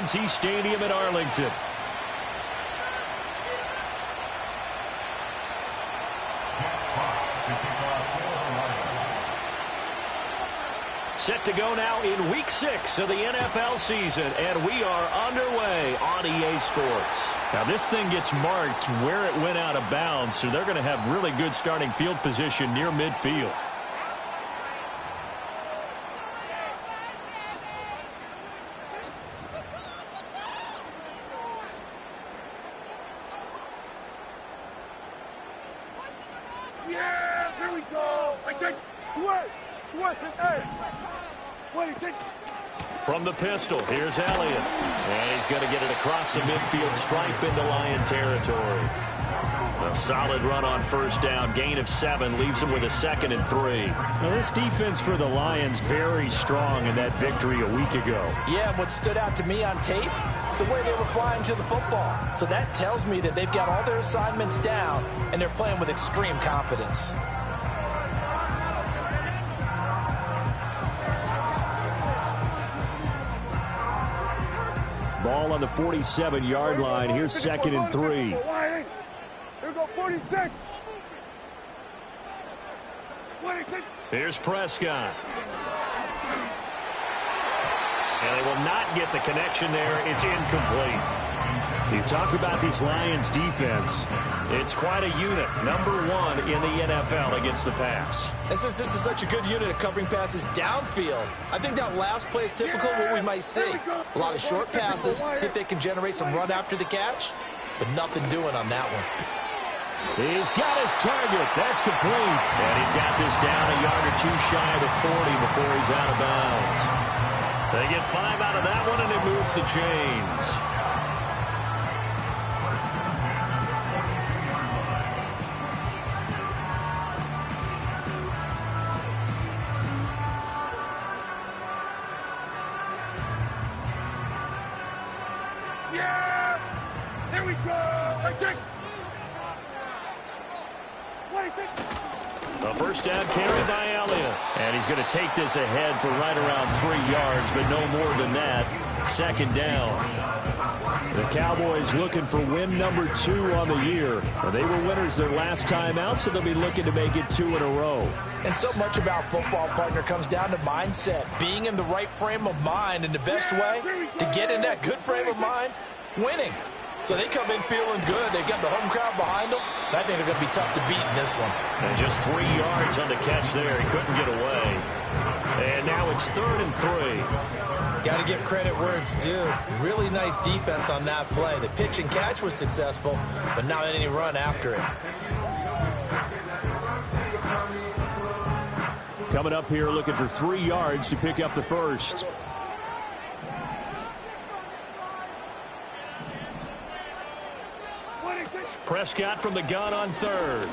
AT&T Stadium in Arlington. Set to go now in Week 6 of the NFL season, and we are underway on EA Sports. Now, this thing gets marked where it went out of bounds, so they're going to have really good starting field position near midfield. Yeah, here we go. I take sweat to air. From the pistol, here's Elliott. And he's going to get it across the midfield stripe into Lion territory. A solid run on first down. Gain of 7 leaves him with a 2nd and 3. Now, this defense for the Lions very strong in that victory a week ago. Yeah, and what stood out to me on tape, the way they were flying to the football. So that tells me that they've got all their assignments down, and they're playing with extreme confidence. Ball on the 47-yard line. Here's 2nd and 3. Here we go, 46. Here's Prescott. And they will not get the connection there. It's incomplete. You talk about this Lions defense. It's quite a unit. Number 1 in the NFL against the pass. And since this is such a good unit at covering passes downfield, I think that last play is typical of what we might see. A lot of short passes, see if they can generate some run after the catch, but nothing doing on that one. He's got his target. That's complete. And he's got this down a yard or 2 shy of the 40 before he's out of bounds. They get 5 out of that one, and it moves the chains. Yeah! Here we go! I take. A first down carry by Elliott. And he's going to take this ahead for right around 3 yards, but no more than that. 2nd down. The Cowboys looking for win number 2 on the year. They were winners their last time out, so they'll be looking to make it 2 in a row. And so much about football, partner, comes down to mindset. Being in the right frame of mind, and the best way to get in that good frame of mind, winning. So they come in feeling good. They've got the home crowd behind them. I think they're going to be tough to beat in this one. And just 3 yards on the catch there. He couldn't get away. And now it's 3rd and 3. Got to give credit where it's due. Really nice defense on that play. The pitch and catch was successful, but not any run after it. Coming up here looking for 3 yards to pick up the first. Prescott from the gun on 3rd.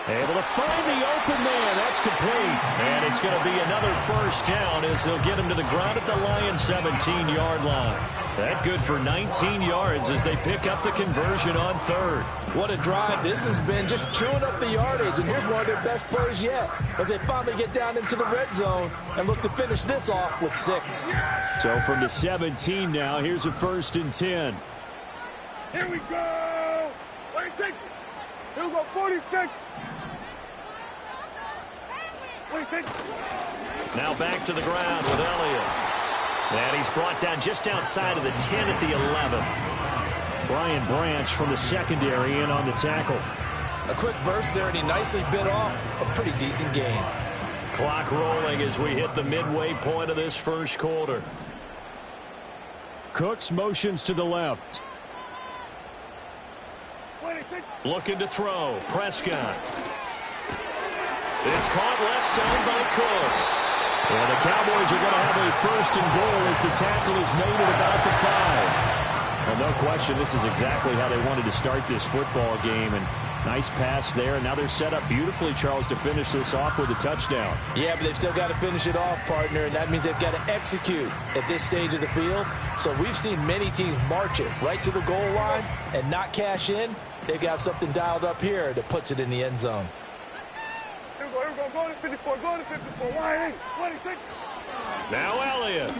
Able to find the open man. That's complete. And it's going to be another first down as they'll get him to the ground at the Lions' 17-yard line. That good for 19 yards as they pick up the conversion on 3rd. What a drive this has been, just chewing up the yardage. And here's one of their best plays yet as they finally get down into the red zone and look to finish this off with 6. So from the 17 now, here's a 1st and 10. Here we go! Here we go, 46! Now back to the ground with Elliott. And he's brought down just outside of the 10 at the 11. Brian Branch from the secondary in on the tackle. A quick burst there, and he nicely bit off a pretty decent gain. Clock rolling as we hit the midway point of this first quarter. Cooks motions to the left. Looking to throw. Prescott. It's caught left side by Cooks. And the Cowboys are going to have a 1st and goal as the tackle is made at about the 5. Well, no question, this is exactly how they wanted to start this football game. And nice pass there. And now they're set up beautifully, Charles, to finish this off with a touchdown. Yeah, but they've still got to finish it off, partner. And that means they've got to execute at this stage of the field. So we've seen many teams march it right to the goal line and not cash in. They've got something dialed up here that puts it in the end zone. Here we go, go to 54, go to 54. Why? 26. Now Elliott.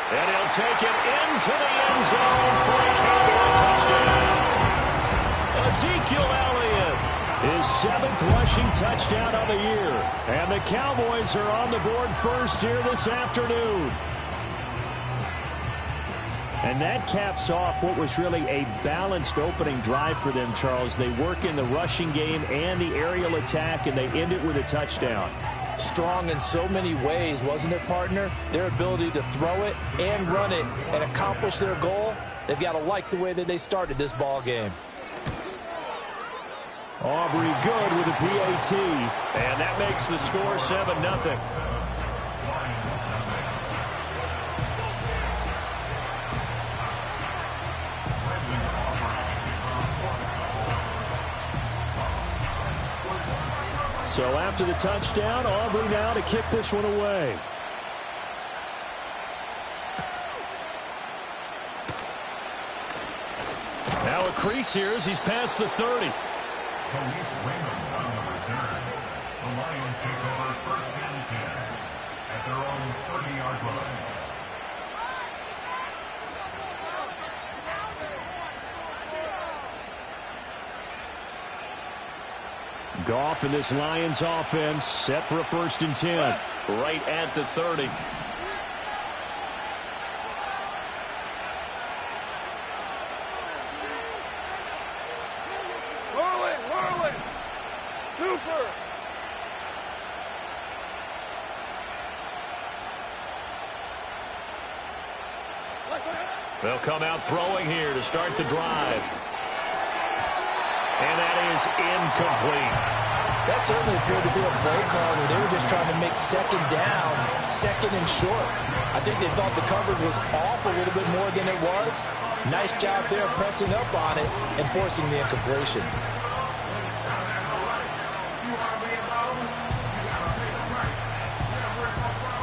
And he'll take it into the end zone for a Cowboy touchdown. Ezekiel Elliott, his 7th rushing touchdown of the year. And the Cowboys are on the board first here this afternoon. And that caps off what was really a balanced opening drive for them, Charles. They work in the rushing game and the aerial attack, and they end it with a touchdown. Strong in so many ways, wasn't it, partner? Their ability to throw it and run it and accomplish their goal, they've got to like the way that they started this ball game. Aubrey good with a PAT. And that makes the score 7-0. So after the touchdown, Aubrey now to kick this one away. Now a crease here as he's past the 30. Goff and this Lions offense set for a 1st and 10. Right at the 30. Whirling. Super. They'll come out throwing here to start the drive. And that is incomplete. That certainly appeared to be a play call where they were just trying to make 2nd down, 2nd and short. I think they thought the coverage was off a little bit more than it was. Nice job there pressing up on it and forcing the incompletion.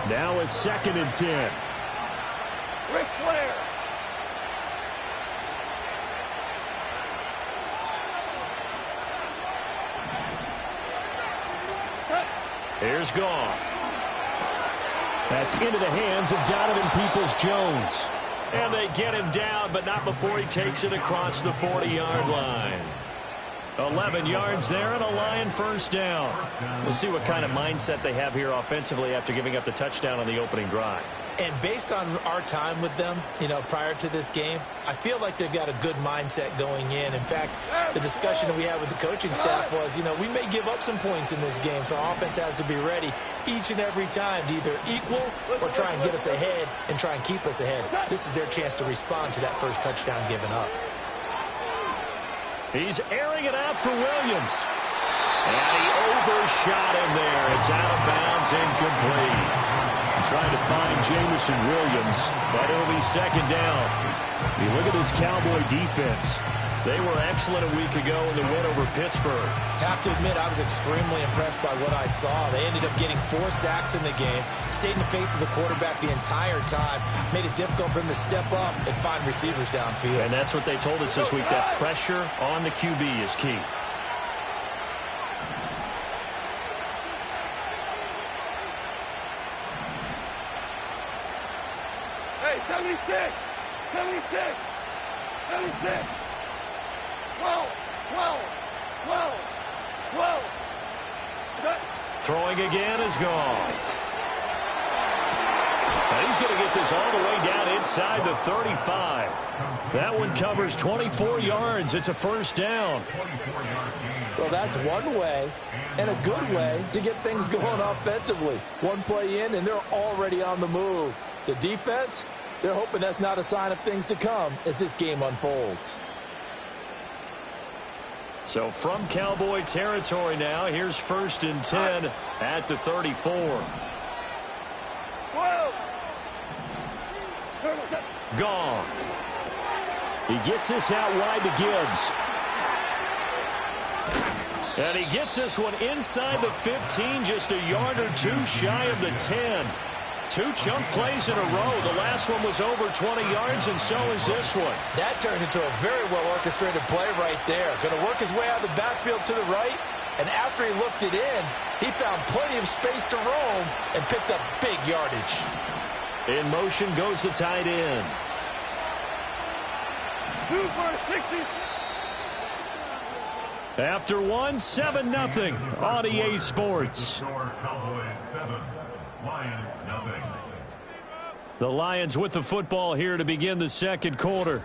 Now a 2nd and 10. Ric Flair. Here's Goff. That's into the hands of Donovan Peoples-Jones. And they get him down, but not before he takes it across the 40-yard line. 11 yards there and a Lion 1st down. We'll see what kind of mindset they have here offensively after giving up the touchdown on the opening drive. And based on our time with them, prior to this game, I feel like they've got a good mindset going in. In fact, the discussion that we had with the coaching staff was, we may give up some points in this game, so our offense has to be ready each and every time to either equal or try and get us ahead and try and keep us ahead. This is their chance to respond to that first touchdown given up. He's airing it out for Williams. And he overshot him there. It's out of bounds, incomplete. Trying to find Jamison Williams, but it'll be 2nd down. You look at this Cowboy defense. They were excellent a week ago in the win over Pittsburgh. Have to admit, I was extremely impressed by what I saw. They ended up getting 4 sacks in the game, stayed in the face of the quarterback the entire time, made it difficult for him to step up and find receivers downfield. And that's what they told us this week, that pressure on the QB is key. Hey, 76. 12. Throwing again is gone. And he's going to get this all the way down inside the 35. That one covers 24 yards. It's a 1st down. Well, that's one way and a good way to get things going offensively. One play in, and they're already on the move. The defense, they're hoping that's not a sign of things to come as this game unfolds. So from Cowboy territory now, here's 1st and 10 at the 34. 12. Goff. He gets this out wide to Gibbs. And he gets this one inside the 15, just a yard or two shy of the 10. 2 chunk plays in a row. The last one was over 20 yards, and so is this one. That turned into a very well-orchestrated play right there. Going to work his way out of the backfield to the right, and after he looked it in, he found plenty of space to roam and picked up big yardage. In motion goes the tight end. 2 for 60. After 1, 7-0 on EA Sports. Cowboys 7, Lions nothing. The Lions with the football here to begin the second quarter,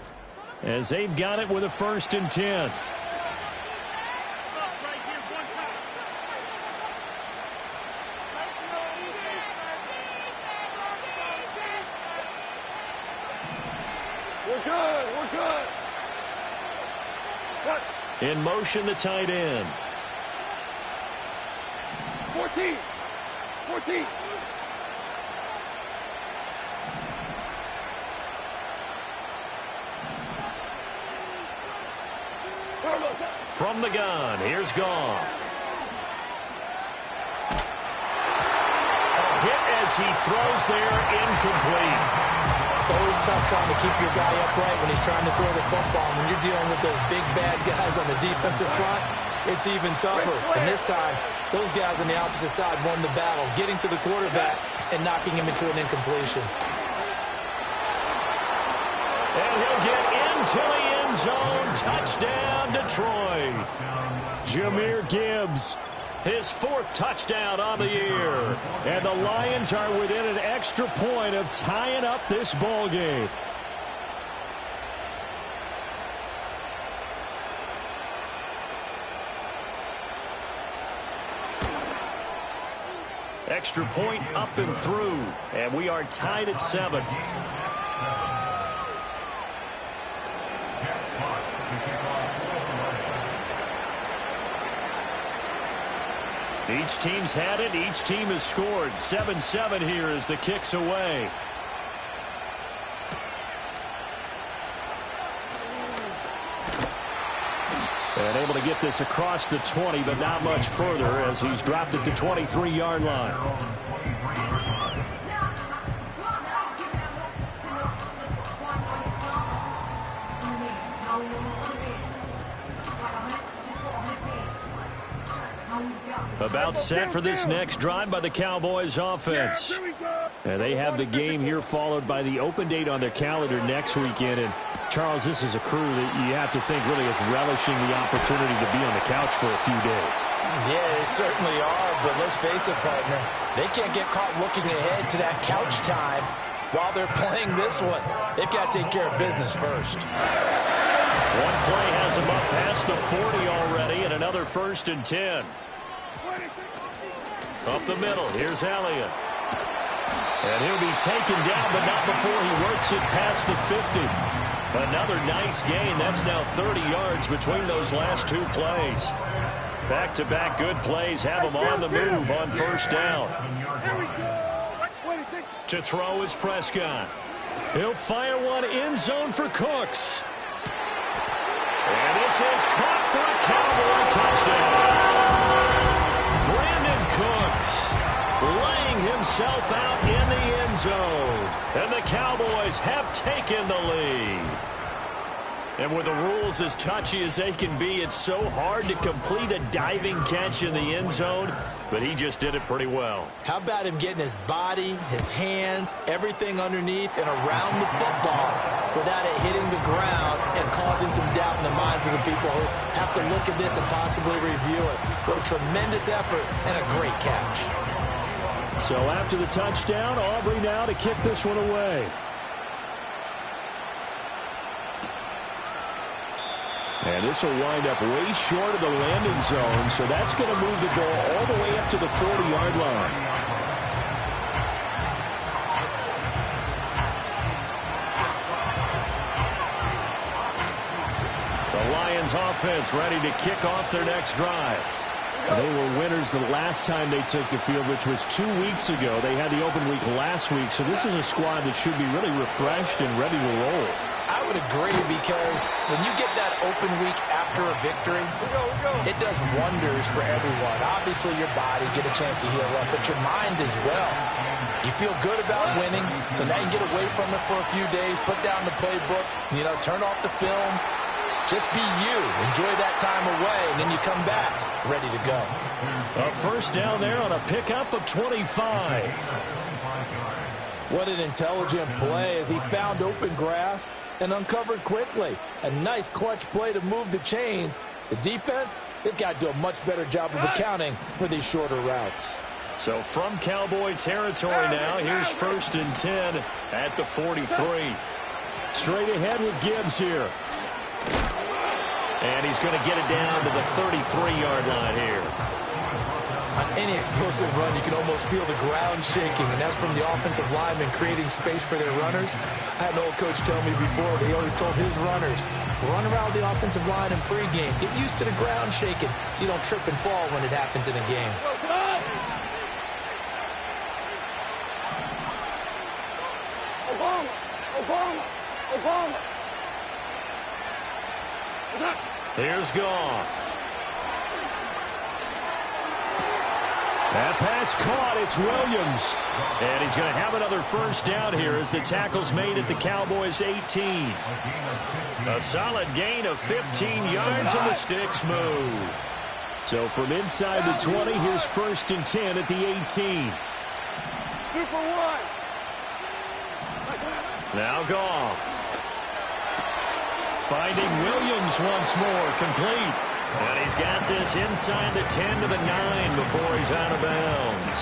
as they've got it with a 1st and 10. We're good. We're good. Cut. In motion, the tight end. 14. 14. From the gun, here's Goff. A hit as he throws there, incomplete. It's always tough trying to keep your guy upright when he's trying to throw the football. When you're dealing with those big, bad guys on the defensive front, it's even tougher. And this time, those guys on the opposite side won the battle, getting to the quarterback and knocking him into an incompletion. And he'll get into the end zone. Touchdown, Detroit. Jahmyr Gibbs, his 4th touchdown on the year. And the Lions are within an extra point of tying up this ball game. Extra point up and through. And we are tied at 7. Each team's had it. Each team has scored. 7-7 here as the kick's away. And able to get this across the 20, but not much further as he's dropped it to 23-yard line. About set for this next drive by the Cowboys offense. And they have the game here followed by the open date on their calendar next weekend. And Charles, this is a crew that you have to think really is relishing the opportunity to be on the couch for a few days. Yeah, they certainly are, but let's face it, partner. They can't get caught looking ahead to that couch time while they're playing this one. They've got to take care of business first. One play has them up past the 40 already, and another 1st and 10. Up the middle, here's Elliott. And he'll be taken down, but not before he works it past the 50. Another nice gain. That's now 30 yards between those last 2 plays. Back-to-back good plays have him on the move on 1st down. To throw is Prescott. He'll fire one end zone for Cooks. And this is caught for a Cowboy touchdown. Brandon Cooks laying himself out in the end zone. And the Cowboys have taken the lead. And with the rules as touchy as they can be, it's so hard to complete a diving catch in the end zone, but he just did it pretty well. How about him getting his body, his hands, everything underneath and around the football without it hitting the ground and causing some doubt in the minds of the people who have to look at this and possibly review it. What a tremendous effort and a great catch. So after the touchdown, Aubrey now to kick this one away. And this will wind up way short of the landing zone, so that's going to move the ball all the way up to the 40-yard line. The Lions offense ready to kick off their next drive. They were winners the last time they took the field, which was 2 weeks ago. They had the open week last week, so this is a squad that should be really refreshed and ready to roll. I would agree, because when you get that open week after a victory, it does wonders for everyone. Obviously, your body, get a chance to heal up, but your mind as well. You feel good about winning, so now you get away from it for a few days, put down the playbook, turn off the film. Just be you. Enjoy that time away, and then you come back ready to go. A first down there on a pickup of 25. What an intelligent play as he found open grass and uncovered quickly. A nice clutch play to move the chains. The defense, they've got to do a much better job of accounting for these shorter routes. So from Cowboy territory now, here's 1st and 10 at the 43. Straight ahead with Gibbs here. And he's going to get it down to the 33-yard line here. On any explosive run, you can almost feel the ground shaking, and that's from the offensive linemen creating space for their runners. I had an old coach tell me before, he always told his runners, run around the offensive line in pregame. Get used to the ground shaking so you don't trip and fall when it happens in a game. Obama. Here's Goff. That pass caught. It's Williams. And he's going to have another first down here as the tackle's made at the Cowboys' 18. A solid gain of 15 yards and the sticks move. So from inside the 20, here's 1st and 10 at the 18. Super one. Now Goff. Finding Williams once more, complete. And he's got this inside the 10 to the 9 before he's out of bounds.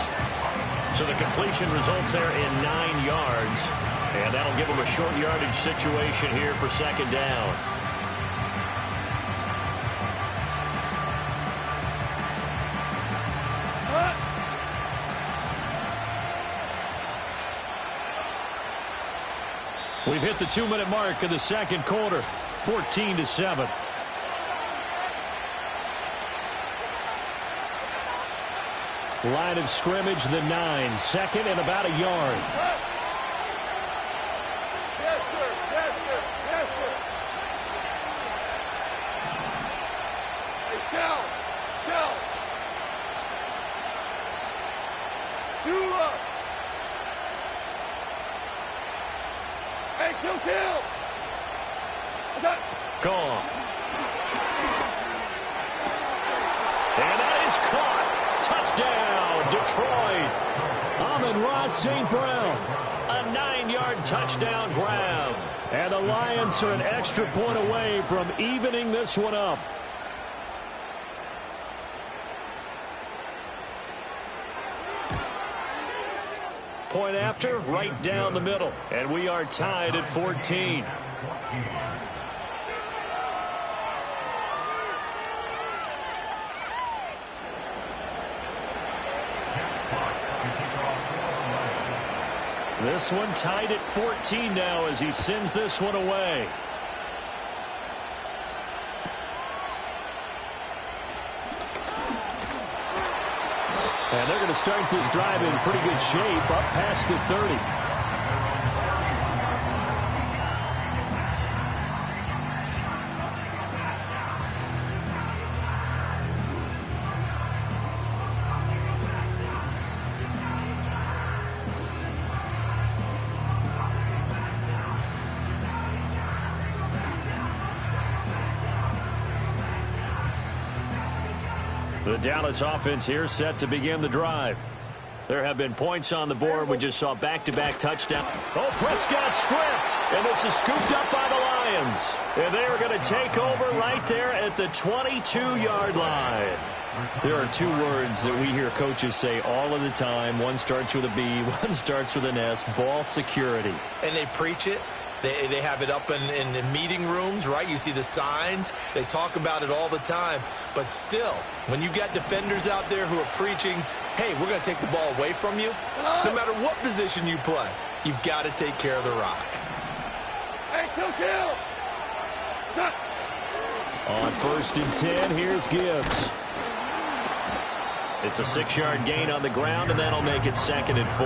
So the completion results there in 9 yards. And that'll give him a short yardage situation here for 2nd down. We've hit the 2-minute mark of the 2nd quarter, 14-7. Line of scrimmage, the 9. 2nd and about a yard. Yes, sir. Yes, sir. Yes, sir. Hey, Cal. You up. Hey, kill. Gone. And that is caught. Touchdown, Detroit. Amon-Ra St. Brown. A 9-yard touchdown grab. And the Lions are an extra point away from evening this one up. Point after, right down the middle. And we are tied at 14. This one tied at 14 now as he sends this one away. And they're going to start this drive in pretty good shape, up past the 30. The Dallas offense here set to begin the drive. There have been points on the board. We just saw back-to-back touchdown. Oh, Prescott stripped. And this is scooped up by the Lions. And they are going to take over right there at the 22-yard line. There are 2 words that we hear coaches say all of the time. One starts with a B, one starts with an S. Ball security. And they preach it. They have it up in meeting rooms, right? You see the signs. They talk about it all the time. But still, when you've got defenders out there who are preaching, hey, we're going to take the ball away from you, no matter what position you play, you've got to take care of the rock. Hey, kill. On 1st and 10, here's Gibbs. It's a 6-yard gain on the ground, and that'll make it 2nd and 4.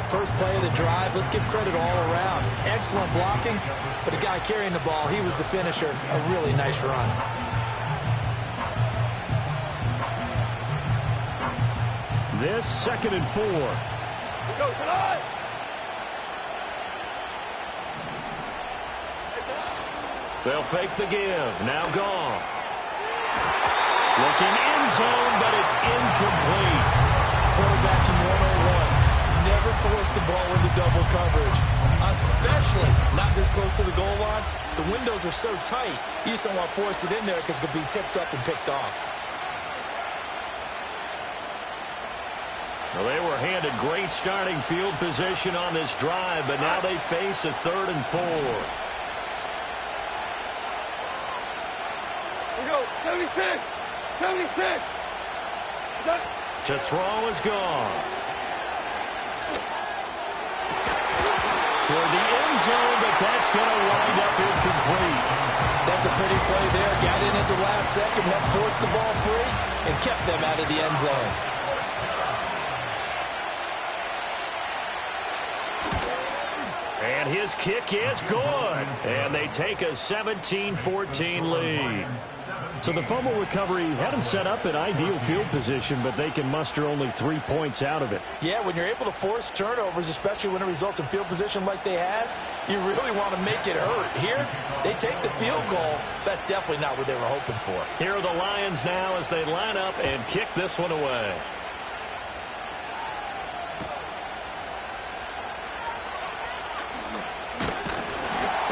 First play of the drive, let's give credit all around. Excellent blocking, but the guy carrying the ball, he was the finisher. A really nice run. This 2nd and 4. Go tonight. They'll fake the give. Now Goff. Looking end zone, but it's incomplete. Quarterbacking 101. Never force the ball into double coverage, especially not this close to the goal line. The windows are so tight, you just don't want to force it in there because it could be tipped up and picked off. Well, they were handed great starting field position on this drive, but now they face a 3rd and 4. We go, 76, 76. To throw is gone. Toward the end zone, but that's going to wind up incomplete. That's a pretty play there. Got in at the last second, helped force the ball free, and kept them out of the end zone. And his kick is good. And they take a 17-14 lead. So the fumble recovery had them set up in ideal field position, but they can muster only 3 points out of it. Yeah, when you're able to force turnovers, especially when it results in field position like they had, you really want to make it hurt. Here, they take the field goal. That's definitely not what they were hoping for. Here are the Lions now as they line up and kick this one away.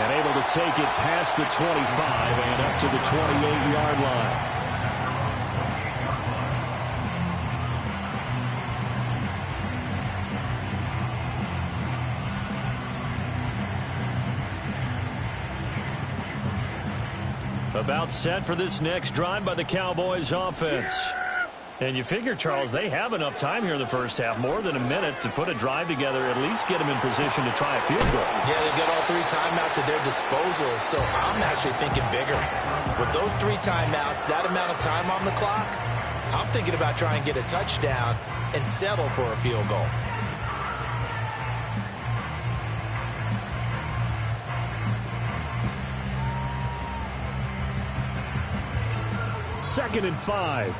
And able to take it past the 25 and up to the 28-yard line. About set for this next drive by the Cowboys offense. And you figure, Charles, they have enough time here in the first half, more than a minute, to put a drive together, at least get them in position to try a field goal. Yeah, they've got all 3 timeouts at their disposal, so I'm actually thinking bigger. With those 3 timeouts, that amount of time on the clock, I'm thinking about trying to get a touchdown and settle for a field goal. Second and 5.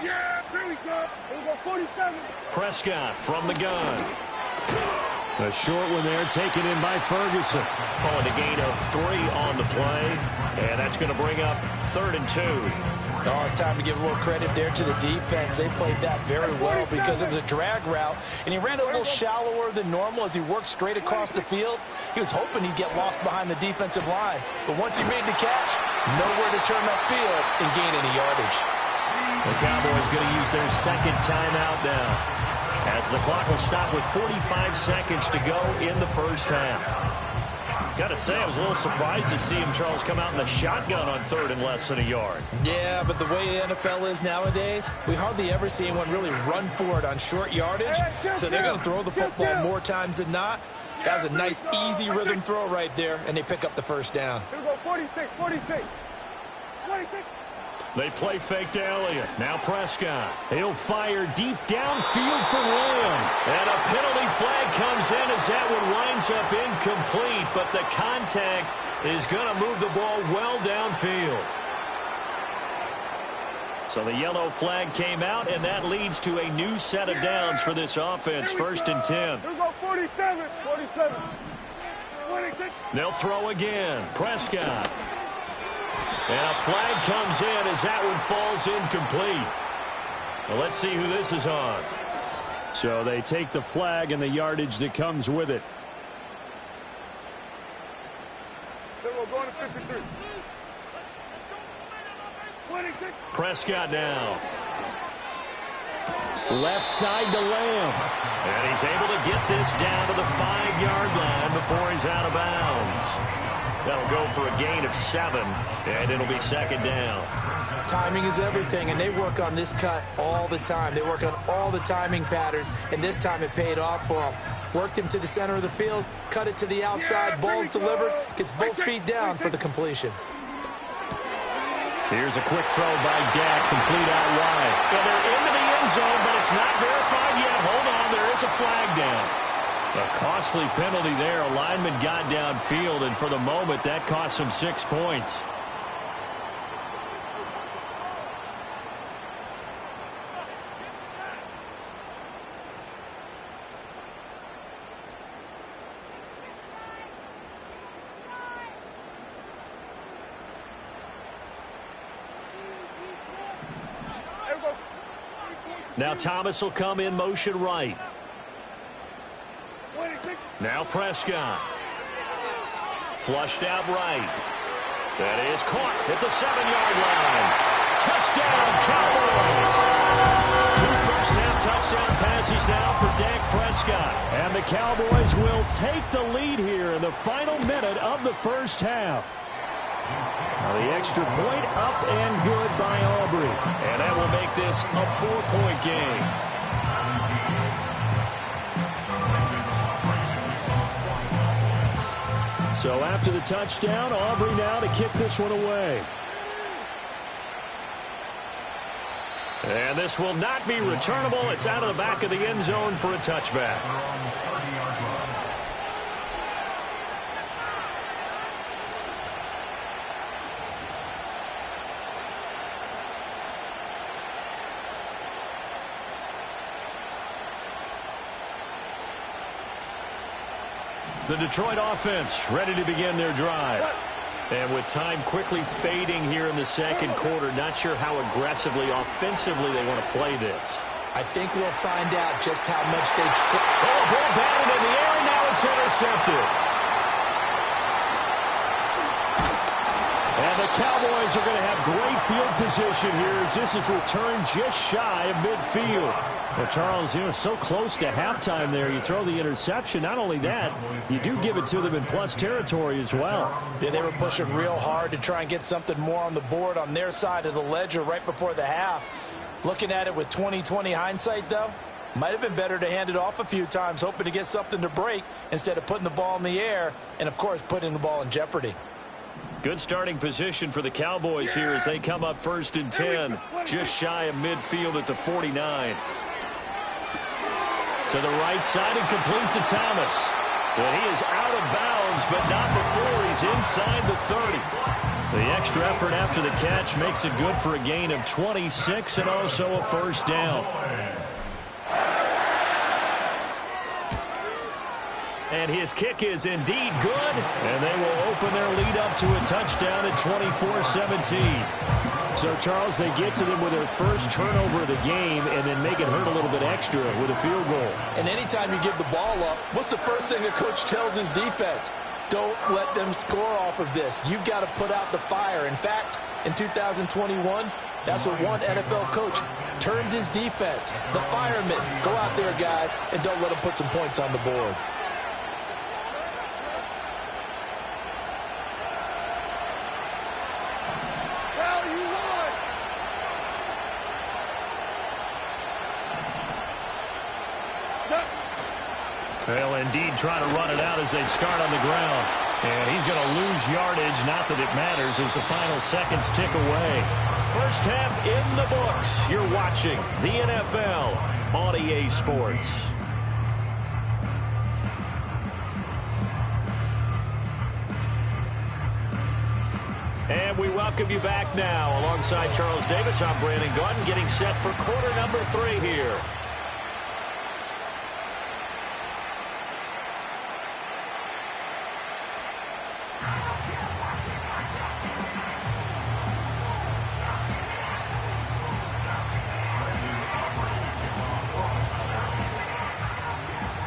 Yeah, here we go. Here we go, 47. Prescott from the gun. A short one there taken in by Ferguson. Calling a gain of 3 on the play. And that's going to bring up 3rd and 2. Oh, it's time to give a little credit there to the defense. They played that very well because it was a drag route, and he ran a little shallower than normal as he worked straight across the field. He was hoping he'd get lost behind the defensive line, but once he made the catch, nowhere to turn upfield and gain any yardage. The Cowboys going to use their second timeout now, as the clock will stop with 45 seconds to go in the first half. Got to say, I was a little surprised to see him, Charles, come out in a shotgun on 3rd and less than a yard. Yeah, but the way the NFL is nowadays, we hardly ever see anyone really run for it on short yardage, so they're going to throw the football more times than not. That was a nice, easy rhythm throw right there, and they pick up the first down. Here we go, 46, 46. 46. They play fake to Elliott. Now Prescott. He'll fire deep downfield for Lamb. And a penalty flag comes in as that one winds up incomplete, but the contact is going to move the ball well downfield. So the yellow flag came out, and that leads to a new set of downs for this offense. 1st and 10. Here we go, 47, 47. 46. They'll throw again. Prescott. And a flag comes in as that one falls incomplete. Well, let's see who this is on. So they take the flag and the yardage that comes with it. Then we'll go to 53. 26. Prescott now. Left side to Lamb. And he's able to get this down to the 5-yard line before he's out of bounds. That'll go for a gain of 7, and it'll be 2nd down. Timing is everything, and they work on this cut all the time. They work on all the timing patterns, and this time it paid off for them. Worked him to the center of the field, cut it to the outside, ball's delivered, gets both feet down for the completion. Here's a quick throw by Dak, complete out wide. And they're into the end zone, but it's not verified yet. Hold on, there is a flag down. A costly penalty there. A lineman got downfield, and for the moment, that cost him 6 points. Now Thomas will come in motion right. Now Prescott. Flushed out right. That is caught at the 7-yard line. Touchdown, Cowboys. 2 first-half touchdown passes now for Dak Prescott. And the Cowboys will take the lead here in the final minute of the first half. Now the extra point up and good by Aubrey. And that will make this a 4-point game. So after the touchdown, Aubrey now to kick this one away. And this will not be returnable. It's out of the back of the end zone for a touchback. The Detroit offense ready to begin their drive. And with time quickly fading here in the second quarter, not sure how aggressively, offensively they want to play this. I think we'll find out just how much they try. Oh, ball batted in the air, and now it's intercepted. And the Cowboys are going to have great field position here as this is returned just shy of midfield. Well, Charles, so close to halftime there. You throw the interception. Not only that, you do give it to them in plus territory as well. Yeah, they were pushing real hard to try and get something more on the board on their side of the ledger right before the half. Looking at it with 20/20 hindsight, though, might have been better to hand it off a few times, hoping to get something to break instead of putting the ball in the air and, of course, putting the ball in jeopardy. Good starting position for the Cowboys here as they come up 1st and 10, just shy of midfield at the 49. To the right side and complete to Thomas. And he is out of bounds, but not before he's inside the 30. The extra effort after the catch makes it good for a gain of 26 and also a first down. And his kick is indeed good, and they will open their lead up to a touchdown at 24-17. So, Charles, they get to them with their first turnover of the game and then make it hurt a little bit extra with a field goal. And anytime you give the ball up, what's the first thing a coach tells his defense? Don't let them score off of this. You've got to put out the fire. In fact, in 2021, that's what one NFL coach termed his defense. The firemen. Go out there, guys, and don't let them put some points on the board. They'll indeed try to run it out as they start on the ground. And he's going to lose yardage, not that it matters, as the final seconds tick away. First half in the books. You're watching the NFL on EA Sports. And we welcome you back now. Alongside Charles Davis, I'm Brandon Gaudin, getting set for quarter number 3 here.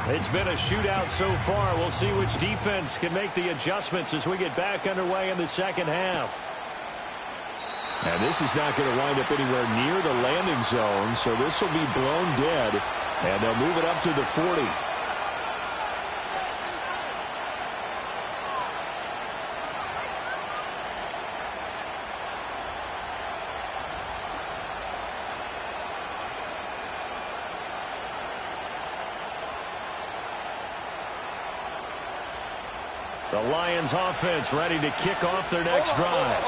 It's been a shootout so far. We'll see which defense can make the adjustments as we get back underway in the second half. And this is not going to wind up anywhere near the landing zone, so this will be blown dead, and they'll move it up to the 40. The Lions offense ready to kick off their next drive.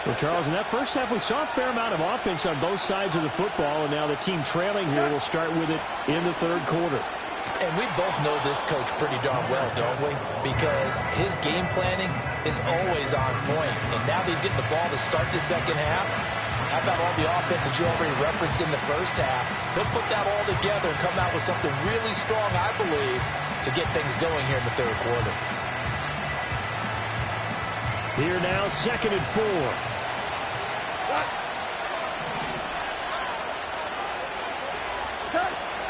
Well, Charles, in that first half, we saw a fair amount of offense on both sides of the football, and now the team trailing here will start with it in the third quarter. And we both know this coach pretty darn well, don't we? Because his game planning is always on point. And now that he's getting the ball to start the second half, how about all the offense that you already referenced in the first half? He'll put that all together and come out with something really strong, I believe, to get things going here in the third quarter. Here now, 2nd and 4.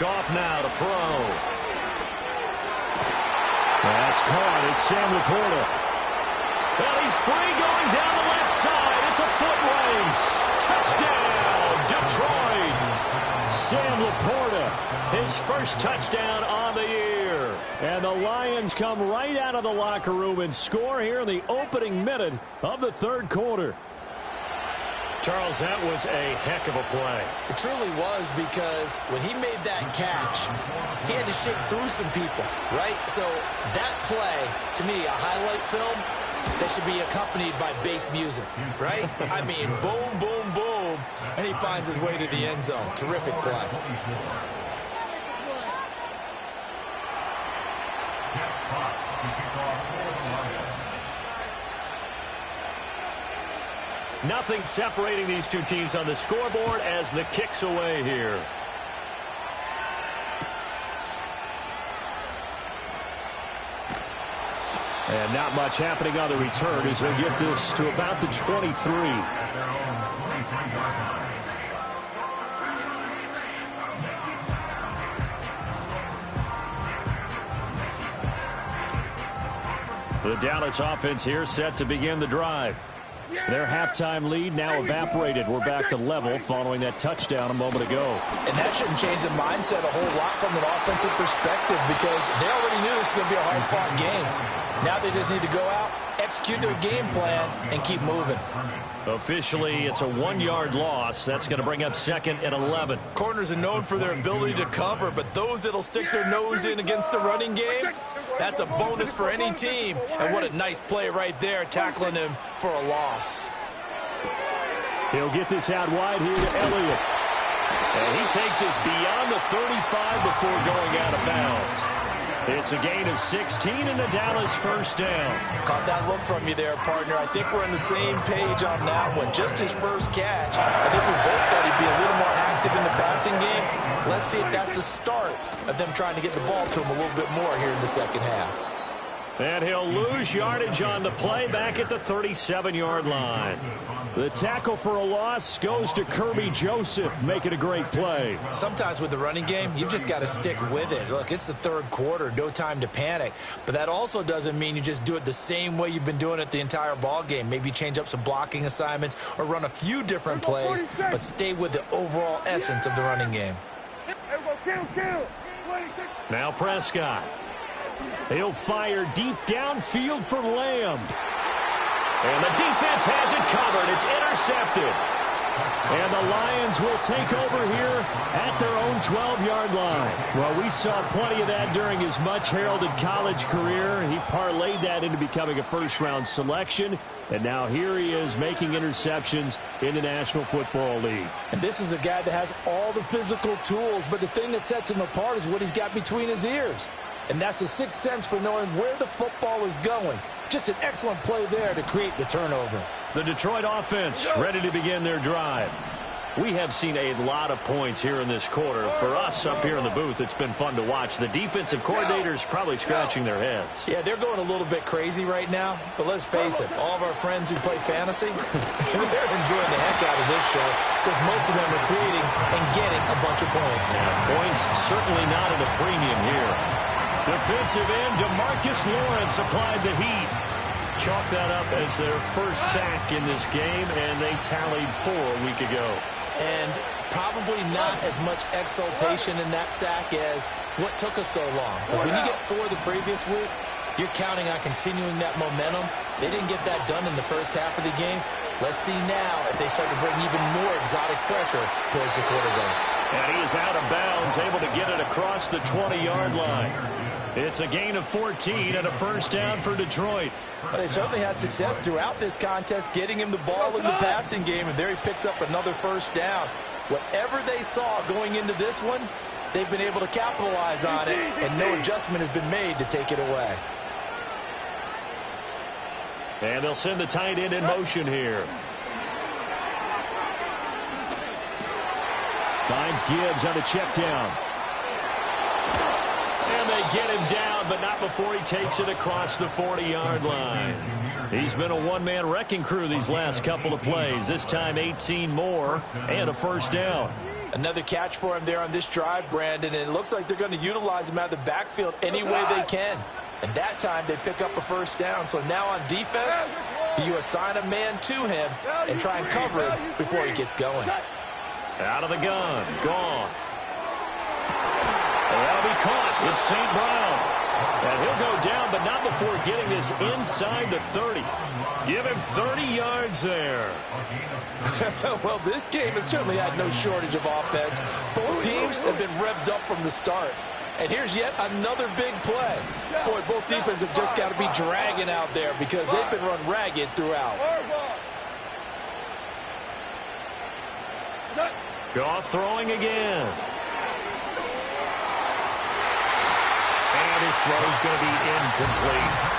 Goff now to throw. That's caught. It's Sam Laporta. Well, he's free going down the left side. It's a foot race. Touchdown, Detroit. Sam Laporta. His first touchdown on the year. And the Lions come right out of the locker room and score here in the opening minute of the third quarter. Charles, that was a heck of a play. It truly was, because when he made that catch, he had to shake through some people, right? So that play, to me, a highlight film that should be accompanied by bass music, right? I mean, boom, boom, boom, and he finds his way to the end zone. Terrific play. Nothing separating these two teams on the scoreboard as the kick's away here. And not much happening on the return as they get this to about the 23. The Dallas offense here set to begin the drive. Their halftime lead now evaporated. We're back to level following that touchdown a moment ago. And that shouldn't change the mindset a whole lot from an offensive perspective, because they already knew this was going to be a hard-fought game. Now they just need to go out, execute their game plan, and keep moving. Officially, it's a 1-yard loss. That's going to bring up 2nd and 11. Corners are known for their ability to cover, but those that'll stick their nose in against the running game, that's a bonus for any team. And what a nice play right there, tackling him for a loss. He'll get this out wide here to Elliott. And he takes us beyond the 35 before going out of bounds. It's a gain of 16 and a Dallas first down. Caught that look from you there, partner. I think we're on the same page on that one. Just his first catch. I think we both thought he'd be a little more active in the passing game. Let's see if that's the start of them trying to get the ball to him a little bit more here in the second half. And he'll lose yardage on the play back at the 37-yard line. The tackle for a loss goes to Kirby Joseph, making a great play. Sometimes with the running game, you've just got to stick with it. Look, it's the third quarter, no time to panic. But that also doesn't mean you just do it the same way you've been doing it the entire ball game. Maybe change up some blocking assignments or run a few different plays, but stay with the overall essence of the running game. Now Prescott. He'll fire deep downfield for Lamb. And the defense has it covered. It's intercepted. And the Lions will take over here at their own 12-yard line. Well, we saw plenty of that during his much-heralded college career. He parlayed that into becoming a first-round selection. And now here he is making interceptions in the National Football League. And this is a guy that has all the physical tools, but the thing that sets him apart is what he's got between his ears. And that's the sixth sense for knowing where the football is going. Just an excellent play there to create the turnover. The Detroit offense ready to begin their drive. We have seen a lot of points here in this quarter. For us up here in the booth, it's been fun to watch. The defensive coordinators probably scratching their heads. Yeah, they're going a little bit crazy right now. But let's face it, all of our friends who play fantasy, they're enjoying the heck out of this show because most of them are creating and getting a bunch of points. Yeah, points certainly not at a premium here. Defensive end DeMarcus Lawrence applied the heat. Chalk that up as their first sack in this game, and they tallied 4 a week ago. And probably not as much exultation in that sack as what took us so long. Because when you get 4 the previous week, you're counting on continuing that momentum. They didn't get that done in the first half of the game. Let's see now if they start to bring even more exotic pressure towards the quarterback. And he is out of bounds, able to get it across the 20-yard line. It's a gain of 14 and a first down for Detroit. Well, they certainly had success throughout this contest, getting him the ball in the passing game, and there he picks up another first down. Whatever they saw going into this one, they've been able to capitalize on it, and no adjustment has been made to take it away. And they'll send the tight end in motion here. Finds Gibbs on the check down. And they get him down, but not before he takes it across the 40-yard line. He's been a one-man wrecking crew these last couple of plays. This time 18 more and a first down. Another catch for him there on this drive, Brandon, and it looks like they're going to utilize him out of the backfield any way they can. And that time they pick up a first down. So now on defense, do you assign a man to him and try and cover him before he gets going? Out of the gun, Goff. That'll be caught. It's St. Brown. And he'll go down, but not before getting this inside the 30. Give him 30 yards there. Well, this game has certainly had no shortage of offense. Both teams have been revved up from the start. And here's yet another big play. Boy, both defenses have just got to be dragging out there because they've been run ragged throughout. Goff throwing again. And his throw's going to be incomplete.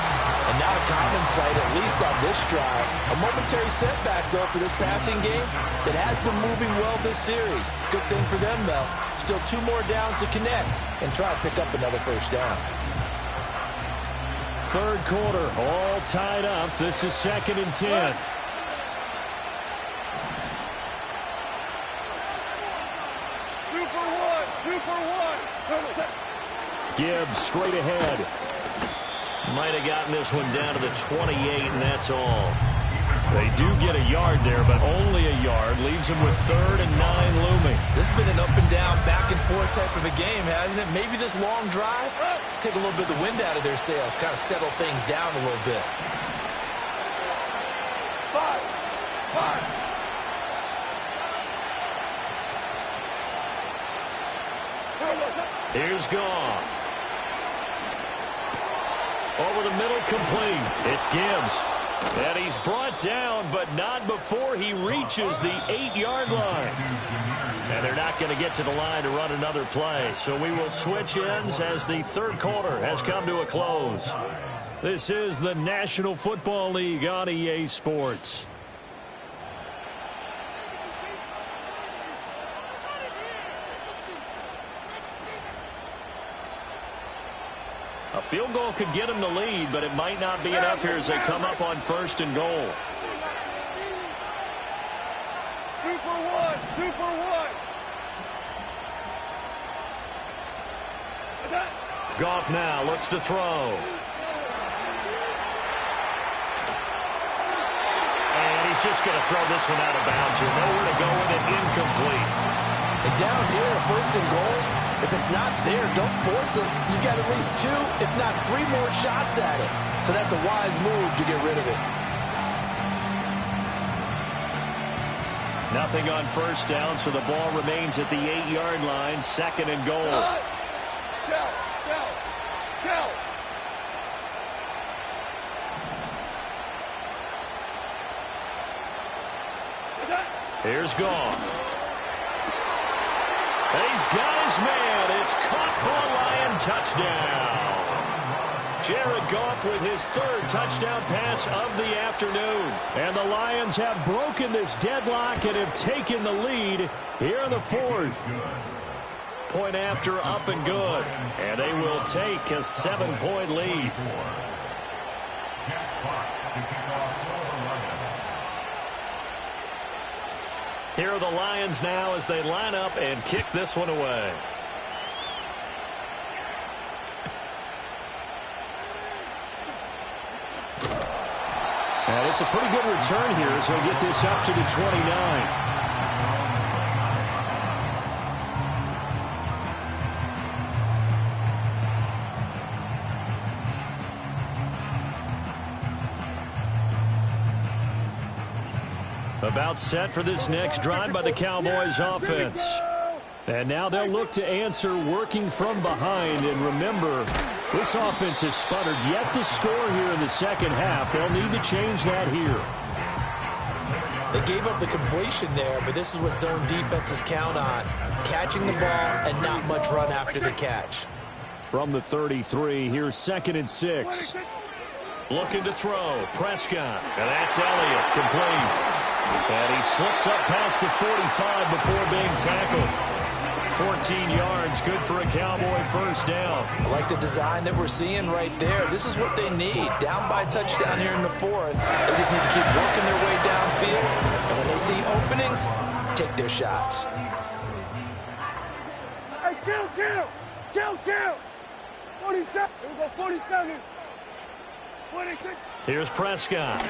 And not a common sight, at least on this drive. A momentary setback, though, for this passing game that has been moving well this series. Good thing for them, though. Still 2 more downs to connect and try to pick up another first down. Third quarter, all tied up. This is 2nd and 10. Two for one. Gibbs straight ahead. Might have gotten this one down to the 28, and that's all. They do get a yard there, but only a yard. Leaves them with 3rd and 9 looming. This has been an up and down, back and forth type of a game, hasn't it? Maybe this long drive, take a little bit of the wind out of their sails, kind of settle things down a little bit. Here's Goff. Over the middle, complete. It's Gibbs. And he's brought down, but not before he reaches the 8-yard line. And they're not going to get to the line to run another play. So we will switch ends as the third quarter has come to a close. This is the National Football League on EA Sports. A field goal could get them the lead, but it might not be enough here as they come up on 1st and goal. 2 for 1. 2 for 1. Goff now looks to throw. And he's just going to throw this one out of bounds here. Nowhere to go with it, incomplete. And down here, 1st and goal, if it's not there, don't force it. You've got at least 2, if not 3 more shots at it. So that's a wise move to get rid of it. Nothing on 1st down, so the ball remains at the 8-yard line, 2nd and goal. Here's Goff. And he's got his man. It's caught for a Lion touchdown. Jared Goff with his 3rd touchdown pass of the afternoon. And the Lions have broken this deadlock and have taken the lead here in the 4th. Point after, up and good. And they will take a 7-point lead. Here are the Lions now as they line up and kick this one away. And it's a pretty good return here as he'll get this up to the 29. About set for this next drive by the Cowboys offense. And now they'll look to answer working from behind. And remember, this offense has sputtered yet to score here in the second half. They'll need to change that here. They gave up the completion there, but this is what zone defenses count on. Catching the ball and not much run after the catch. From the 33, here's 2nd and 6. Looking to throw. Prescott. And that's Elliott. Complete. And he slips up past the 45 before being tackled. 14 yards, good for a Cowboy first down. I like the design that we're seeing right there. This is what they need. Down by a touchdown here in the 4th. They just need to keep working their way downfield. And when they see openings, take their shots. Hey, kill! 47! Here we go, 47! Here's Prescott.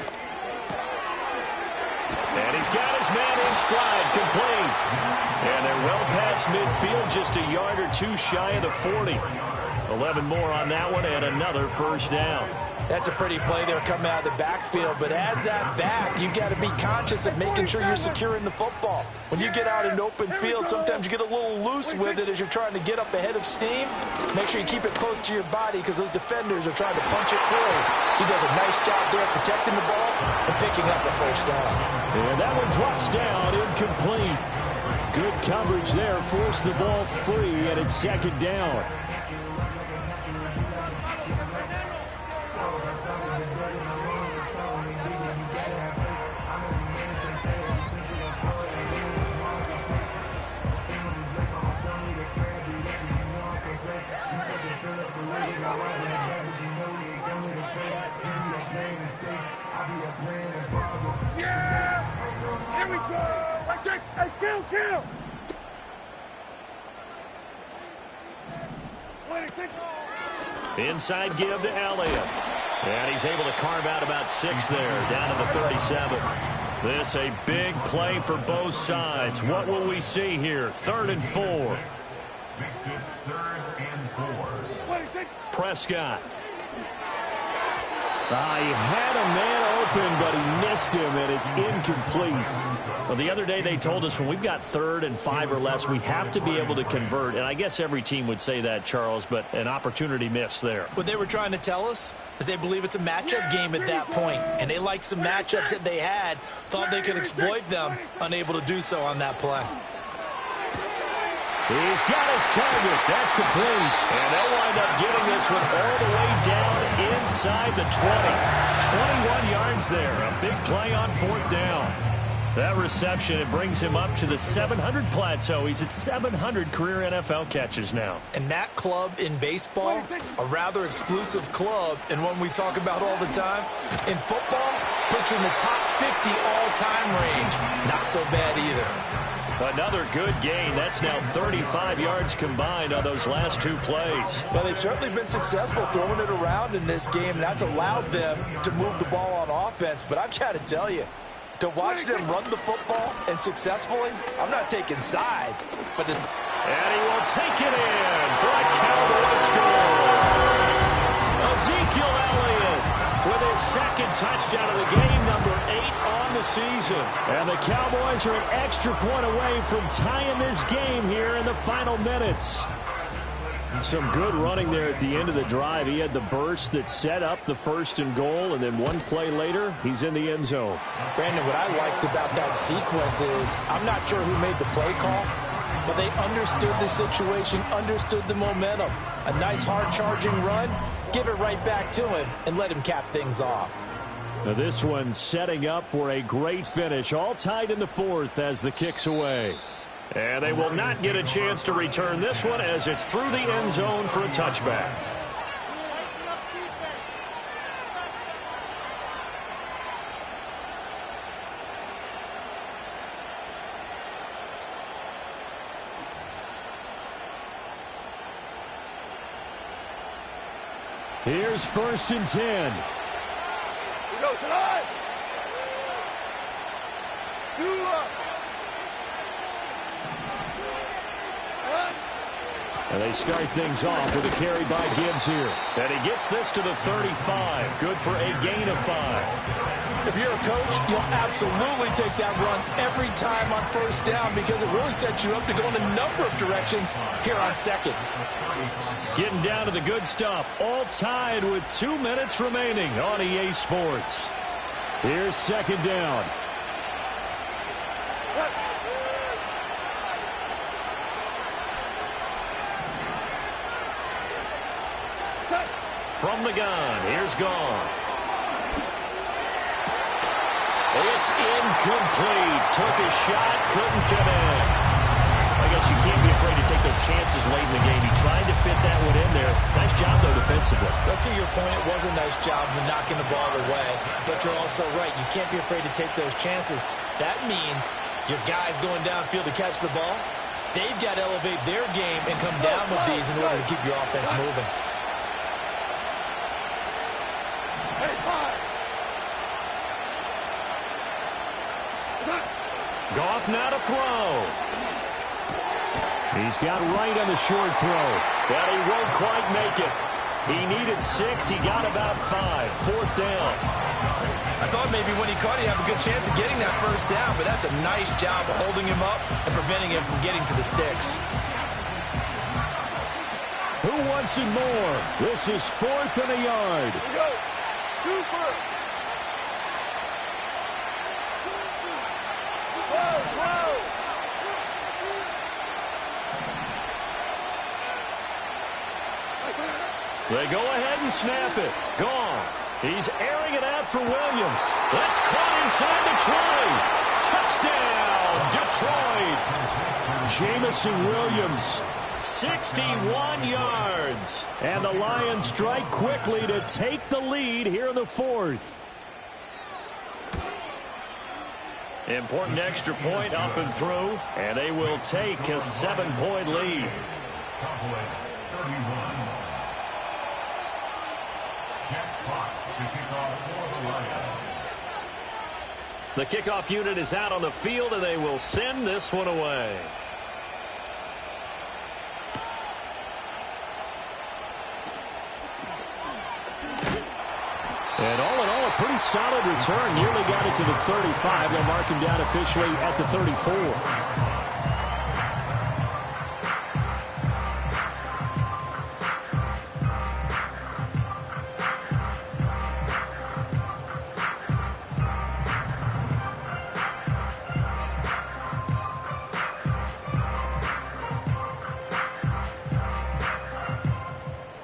And he's got his man in stride, complete. And they're well past midfield, just a yard or two shy of the 40. 11 more on that one and another first down. That's a pretty play there coming out of the backfield, but as that back, you've got to be conscious of making sure you're securing the football. When you get out in open field, sometimes you get a little loose with it as you're trying to get up ahead of steam. Make sure you keep it close to your body because those defenders are trying to punch it free. He does a nice job there protecting the ball and picking up a first down. And that one drops down, incomplete. Good coverage there, forced the ball free, and it's second down. Inside give to Elliott. And he's able to carve out about 6 there, down to the 37. This a big play for both sides. What will we see here? 3rd and 4. Makes it 3rd and 4. Prescott. He had a man open, but he missed him, and it's incomplete. Well, the other day they told us when we've got 3rd and 5 or less, we have to be able to convert. And I guess every team would say that, Charles, but an opportunity missed there. What they were trying to tell us is they believe it's a matchup game at that point, and they liked some matchups that they had, thought they could exploit them, unable to do so on that play. He's got his target. That's complete. And they'll wind up getting this one all the way down inside the 20. 21 yards there. A big play on 4th down. That reception, it brings him up to the 700 plateau. He's at 700 career NFL catches now. And that club in baseball, a rather exclusive club, and one we talk about all the time. In football, puts you in the top 50 all-time range. Not so bad either. Another good gain. That's now 35 yards combined on those last 2 plays. Well, they've certainly been successful throwing it around in this game, and that's allowed them to move the ball on offense. But I've got to tell you, to watch them run the football and successfully, I'm not taking sides. But this and he will take it in for a Cowboy score. Ezekiel Elliott with his 2nd touchdown of the game, number 8 on the season. And the Cowboys are an extra point away from tying this game here in the final minutes. Some good running there at the end of the drive. He had the burst that set up the 1st and goal, and then one play later, he's in the end zone. Brandon, what I liked about that sequence is I'm not sure who made the play call, but they understood the situation, understood the momentum. A nice hard-charging run, give it right back to him, and let him cap things off. Now this one setting up for a great finish. All tied in the 4th as the kick's away. And they will not get a chance to return this one as it's through the end zone for a touchback. Here's 1st and 10. We go tonight. And they start things off with a carry by Gibbs here. And he gets this to the 35. Good for a gain of 5. If you're a coach, you'll absolutely take that run every time on 1st down because it really sets you up to go in a number of directions here on 2nd. Getting down to the good stuff. All tied with 2 minutes remaining on EA Sports. Here's 2nd down. From the gun, here's Goff. It's incomplete. Took a shot, couldn't connect. I guess you can't be afraid to take those chances late in the game. He tried to fit that one in there. Nice job, though, defensively. But to your point, it was a nice job of knocking the ball away. But you're also right. You can't be afraid to take those chances. That means your guys going downfield to catch the ball, they've got to elevate their game and come down with these in order to keep your offense moving. Goff now to throw. He's got right on the short throw. But he won't quite make it. He needed 6. He got about 5. 4th down. I thought maybe when he caught, he'd have a good chance of getting that first down, but that's a nice job of holding him up and preventing him from getting to the sticks. Who wants it more? This is 4th and a yard. Here we go. Super. They go ahead and snap it. Goff. He's airing it out for Williams. That's caught inside the 20. Touchdown, Detroit. Jamison Williams. 61 yards. And the Lions strike quickly to take the lead here in the 4th. Important extra point up and through, and they will take a 7-point lead. Cowboys 31. Jack Fox to kick off for the Lions. The kickoff unit is out on the field, and they will send this one away. And all in all, a pretty solid return. Nearly got it to the 35. They'll mark him down officially at the 34.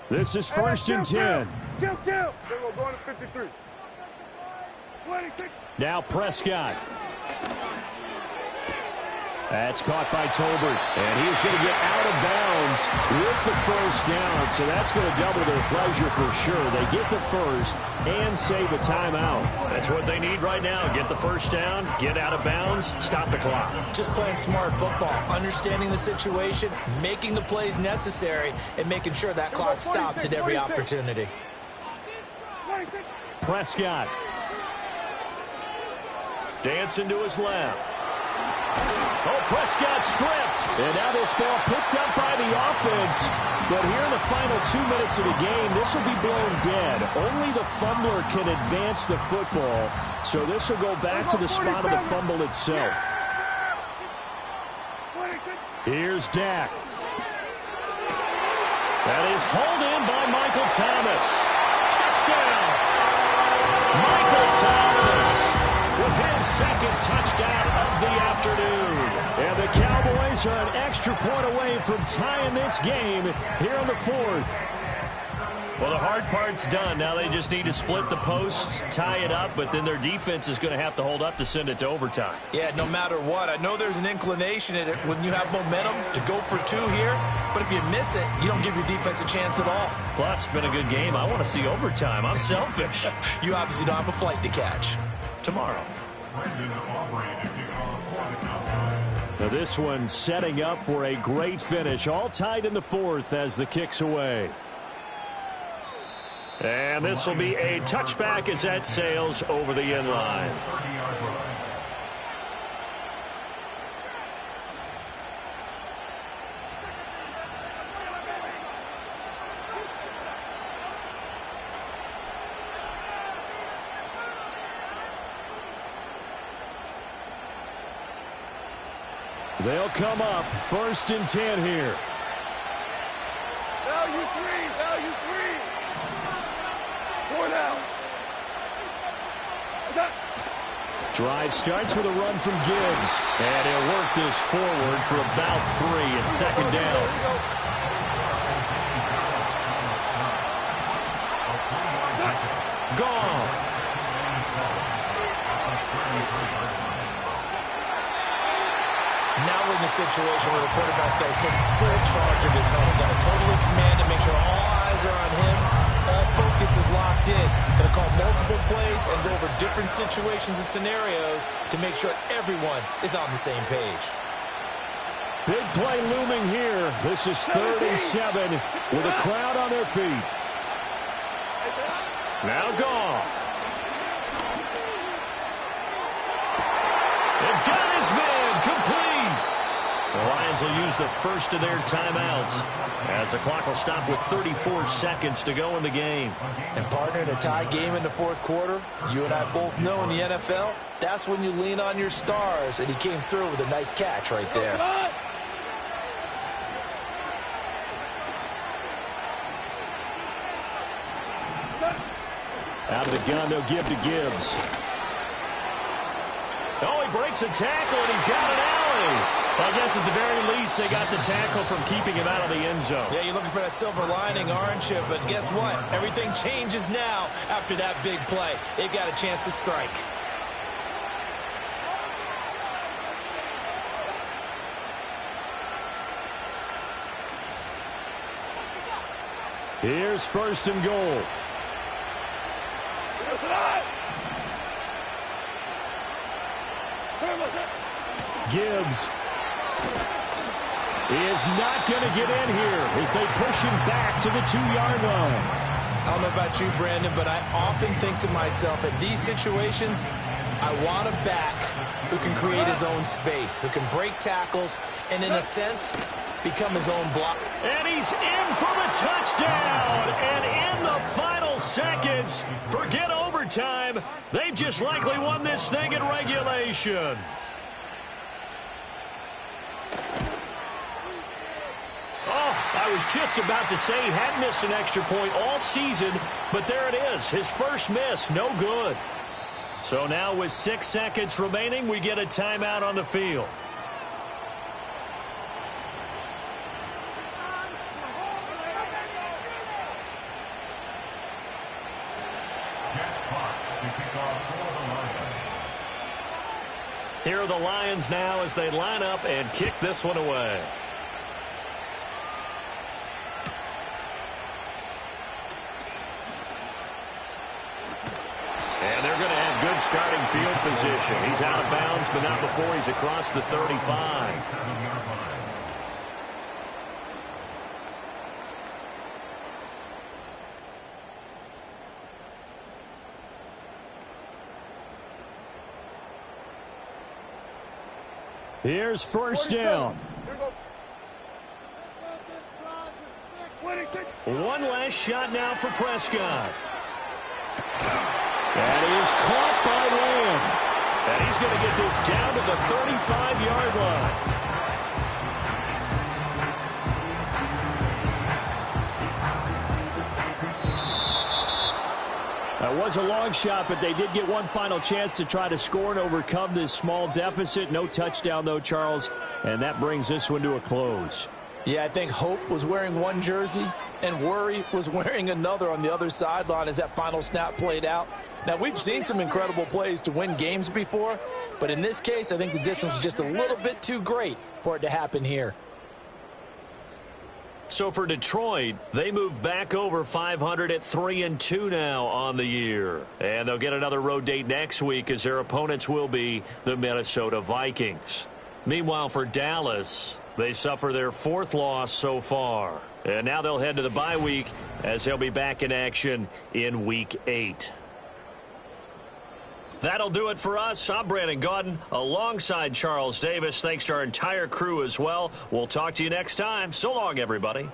This is 1st and 10. Kill. Then we're going to 53. 26. Now Prescott. That's caught by Tolbert. And he is going to get out of bounds with the first down. So that's going to double their pleasure for sure. They get the first and save a timeout. That's what they need right now. Get the first down, get out of bounds, stop the clock. Just playing smart football, understanding the situation, making the plays necessary, and making sure that clock stops at every opportunity. Prescott. Dancing to his left. Oh, Prescott stripped. And now this ball picked up by the offense. But here in the final 2 minutes of the game, this will be blown dead. Only the fumbler can advance the football. So this will go back to the spot of the fumble itself. Here's Dak. That is hauled in by Michael Thomas. Touchdown! Michael Thomas with his second touchdown of the afternoon. And the Cowboys are an extra point away from tying this game here in the 4th. Well, the hard part's done. Now they just need to split the posts, tie it up, but then their defense is going to have to hold up to send it to overtime. Yeah, no matter what. I know there's an inclination in it when you have momentum to go for 2 here, but if you miss it, you don't give your defense a chance at all. Plus, it's been a good game. I want to see overtime. I'm selfish. You obviously don't have a flight to catch. Tomorrow. Now this one setting up for a great finish. All tied in the 4th as the kick's away. And this will be a touchback as that sails over the end line. They'll come up 1st and 10 here. Value 3. 4 down. Drive starts with a run from Gibbs. And he'll work this forward for about 3 and 2nd down. Goff. Now we're in the situation where the quarterback's got to take full charge of his helmet. Got to totally command and make sure all eyes are on him. All focus is locked in. Got to call multiple plays and go over different situations and scenarios to make sure everyone is on the same page. Big play looming here. This is 3rd and 7 with a crowd on their feet. Now Goff. And got his man complete. The Lions will use the first of their timeouts as the clock will stop with 34 seconds to go in the game. And partner, in a tie game in the fourth quarter, you and I both know in the NFL, that's when you lean on your stars, and he came through with a nice catch right there. Out of the gun, they'll give to Gibbs. Oh, he breaks a tackle, and he's got an alley. Well, I guess at the very least, they got the tackle from keeping him out of the end zone. Yeah, you're looking for that silver lining, aren't you? But guess what? Everything changes now after that big play. They've got a chance to strike. Here's first and goal. Gibbs is not going to get in here as they push him back to the 2-yard line. I don't know about you, Brandon, but I often think to myself, in these situations, I want a back who can create his own space, who can break tackles, and in a sense, become his own block. And he's in for the touchdown. And in the final seconds, forget overtime. They've just likely won this thing in regulation. I was just about to say he hadn't missed an extra point all season, but there it is. His first miss, no good. So now with 6 seconds remaining, we get a timeout on the field. Here are the Lions now as they line up and kick this one away. And they're going to have good starting field position. He's out of bounds, but not before he's across the 35. Here's first down. One last shot now for Prescott. That is caught by Lamb. And he's going to get this down to the 35-yard line. That was a long shot, but they did get one final chance to try to score and overcome this small deficit. No touchdown, though, Charles, and that brings this one to a close. Yeah, I think Hope was wearing one jersey and Worry was wearing another on the other sideline as that final snap played out. Now, we've seen some incredible plays to win games before, but in this case, I think the distance was just a little bit too great for it to happen here. So for Detroit, they move back over 500 at 3-2 now on the year. And they'll get another road date next week as their opponents will be the Minnesota Vikings. Meanwhile, for Dallas, they suffer their 4th loss so far. And now they'll head to the bye week as they'll be back in action in Week 8. That'll do it for us. I'm Brandon Gaudin alongside Charles Davis. Thanks to our entire crew as well. We'll talk to you next time. So long, everybody.